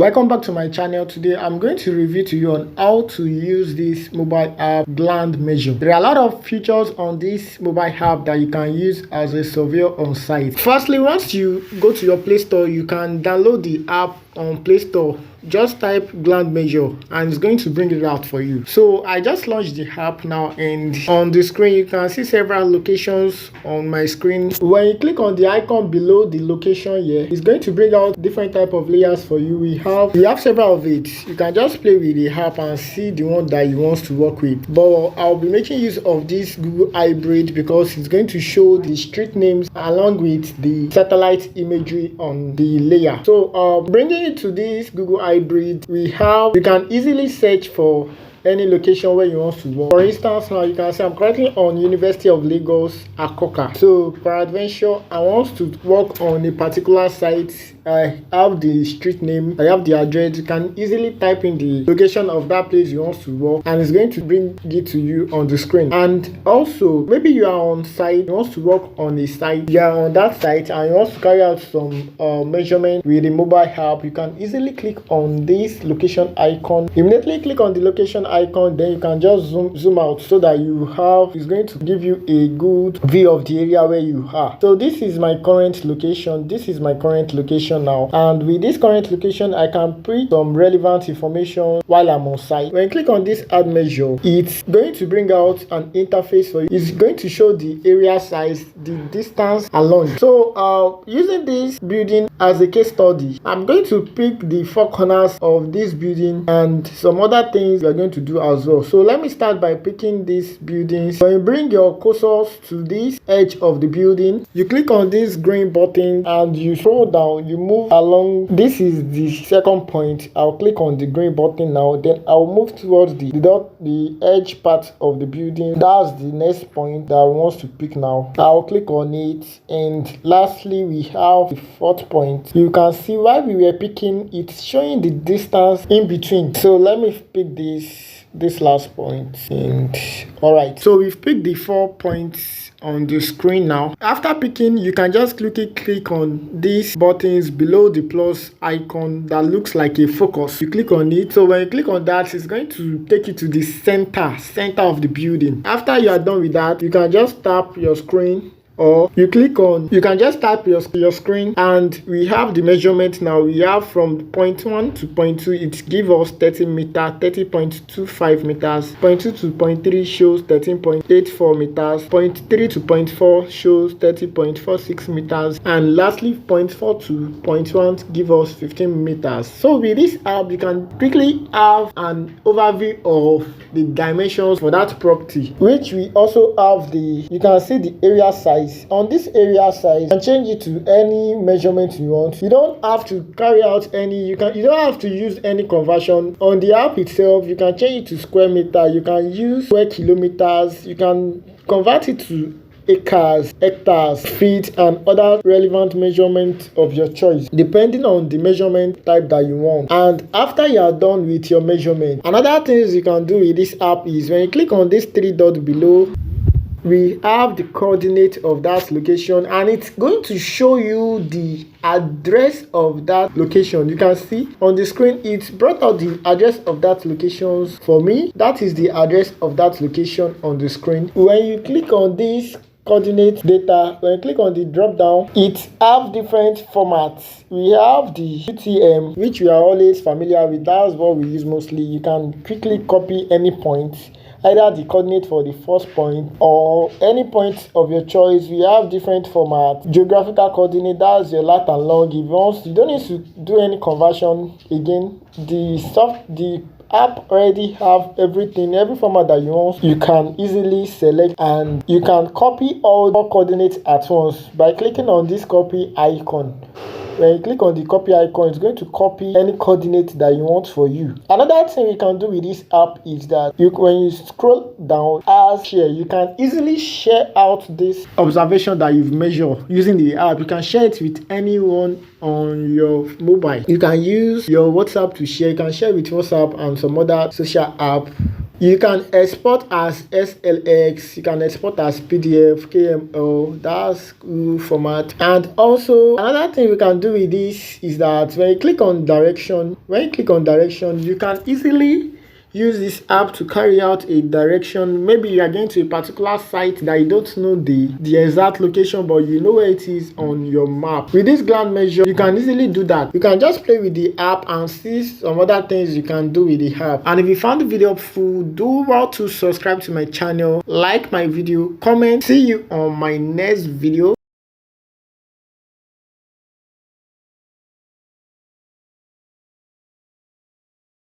Welcome back to my channel. Today I'm going to review to you on how to use this mobile app GLandMeasure. There are a lot of features on this mobile app that you can use as a surveyor on site. Firstly, once you go to your Play Store, you can download the app on Play Store. Just type GLandMeasure and it's going to bring it out for you. So I just launched the app now, and on the screen you can see several locations on my screen. When you click on the icon below the location here, it's going to bring out different type of layers for you. We have several of it. You can just play with the app and see the one that you want to work with. But I'll be making use of this Google Hybrid because it's going to show the street names along with the satellite imagery on the layer. So bringing it to this Google Hybrid, you can easily search for any location where you want to work. For instance, now you can say I'm currently on University of Lagos, Akoka. So peradventure I want to work on a particular site. I have the street name, I have the address. You can easily type in the location of that place you want to work and it's going to bring it to you on the screen. And also, maybe you are on site, you want to work on a site, you are on that site and you want to carry out some measurement with the mobile app. You can easily click on this location icon. Immediately click on the location icon, then you can just zoom out so that it's going to give you a good view of the area where you are. So this is my current location. Now, and with this current location I can print some relevant information while I'm on site. When you click on this add measure, it's going to bring out an interface for you. It's going to show the area size, the distance along. So using this building as a case study, I'm going to pick the four corners of this building and some other things we are going to do as well. So let me start by picking these buildings. When you bring your cursors to this edge of the building, you click on this green button and you scroll down, you move along. This is the second point. I'll click on the green button now, then I'll move towards the edge part of the building. That's the next point that I want to pick now. I'll click on it, and lastly we have the fourth point. You can see while we were picking, it's showing the distance in between. So let me pick this last point. And all right, so we've picked the 4 points on the screen now. After picking, you can just click on these buttons below the plus icon that looks like a focus. You click on it. So when you click on that, it's going to take you to the center of the building. After you are done with that, you can just tap your screen, or you can just tap your screen, and we have the measurement now. We have from point 1 to point 2, it gives us 30 meters, 30.25 meters. Point 2 to point 3 shows 13.84 meters. Point 3 to point 4 shows 30.46 meters. And lastly, point 4 to point 1 give us 15 meters. So with this app, you can quickly have an overview of the dimensions for that property, which we also have you can see the area size. On this area size, you can change it to any measurement you want. You don't have to carry out any, you don't have to use any conversion. On the app itself, you can change it to square meter, you can use square kilometers, you can convert it to acres, hectares, feet, and other relevant measurements of your choice, depending on the measurement type that you want. And after you are done with your measurement, another things you can do with this app is when you click on this 3 dots below, we have the coordinate of that location, and it's going to show you the address of that location. You can see on the screen it brought out the address of that location for me. That is the address of that location on the screen. When you click on this coordinate data, when you click on the drop down, it have different formats. We have the UTM, which we are always familiar with. That's what we use mostly. You can quickly copy any point, either the coordinate for the first point or any point of your choice. We have different formats. Geographical coordinate, that's your lat and long. If you don't need to do any conversion again. The app already have everything, every format that you want. You can easily select and you can copy all the coordinates at once by clicking on this copy icon. When you click on the copy icon, it's going to copy any coordinate that you want for you. Another thing you can do with this app is that when you scroll down as share, you can easily share out this observation that you've measured using the app. You can share it with anyone on your mobile. You can use your WhatsApp to share. You can share with WhatsApp and some other social app You can export as SLX, you can export as PDF, KML, that's good format. And also another thing we can do with this is that when you click on direction, you can easily use this app to carry out a direction. Maybe you are going to a particular site that you don't know the exact location, but you know where it is on your map. With this GLandMeasure, you can easily do that. You can just play with the app and see some other things you can do with the app. And if you found the video helpful, do well to subscribe to my channel, like my video, comment. See you on my next video.